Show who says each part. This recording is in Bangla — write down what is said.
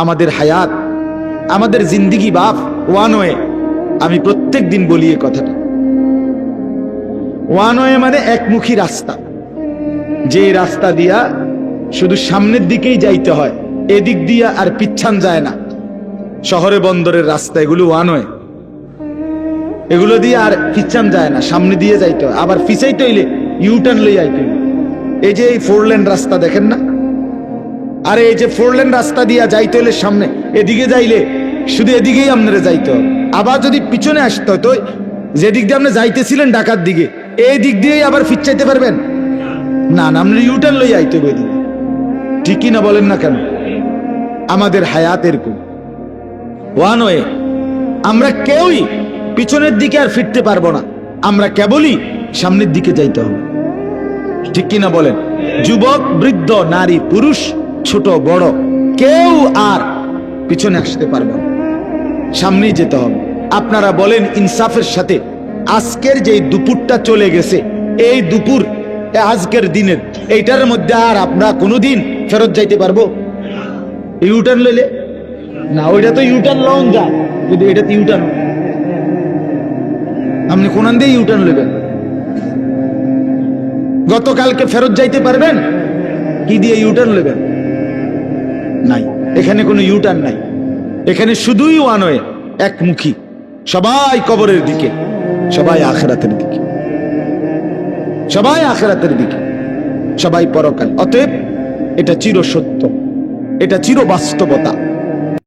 Speaker 1: আমাদের হায়াত, আমাদের জিন্দিগি বাপ ওয়ান ওয়ে। আমি প্রত্যেক দিন বলি এই কথাটা। ওয়ান ওয়ে মানে একমুখী রাস্তা, যে রাস্তা দিয়া শুধু সামনের দিকেই যাইতে হয়, এদিক দিয়া আর পিছান যায় না। শহরে বন্দরের রাস্তা এগুলো ওয়ান ওয়ে, এগুলো দিয়ে আর পিছান যায় না, সামনে দিয়ে যাইতে হয়। আবার পিছাইতে হইলে ইউটার্ন লই আইতে হইলে। এই যে এই 4 লেন রাস্তা দেখেন না, আরে এই যে 4 লেন রাস্তা দিয়া যাইতে হলে সামনে এদিকে যাইলে শুধু এদিকেই আপনারা যাইতে হবে। আবার যদি পিছনে আসতে হয় তো যেদিক দিয়ে আপনি যাইতেছিলেন ঢাকার দিকে, এই দিক দিয়েই আবার ফিরচাইতে পারবেন না? না, আপনার ইউটার্ন লই আইতে হবে এদিকে। ঠিকই না বলেন না কেন? আমাদের হায়াত এরকম ওয়ান ওয়ে। আমরা কেউই পিছনের দিকে আর ফিরতে পারবো না, আমরা কেবলই সামনের দিকে যাইতে হবে। ঠিক কিনা বলেন? যুবক, বৃদ্ধ, নারী, পুরুষ, ছোট বড়, কেউ আর পিছনে আসতে পারবে না, সামনেই যেতে হবে। আপনারা বলেন ইনসাফের সাথে, আজকের যে দুপুরটা চলে গেছে, এই দুপুর আজকের দিনের এইটার মধ্যে আর আমরা কোনোদিন ফেরত যাইতে পারবো? ইউটার্ন লইলে না, ওইটা তো ইউটার্ন লং যায়, কিন্তু এটা তো ইউটার্ন। আপনি কোনান দিয়ে ইউটার্ন নেবেন? গতকালকে ফেরত যাইতে পারবেন? কি দিয়ে ইউটার্ন নেবেন? নাই, এখানে কোনো ইউটার্ন নাই, এখানে শুধুই ওয়ান ওয়ে, একমুখী। সবাই কবরের দিকে, সবাই আখিরাতের দিকে, সবাই আখিরাতের দিকে, সবাই পরকাল। অতএব এটা চির সত্য, এটা চির বাস্তবতা।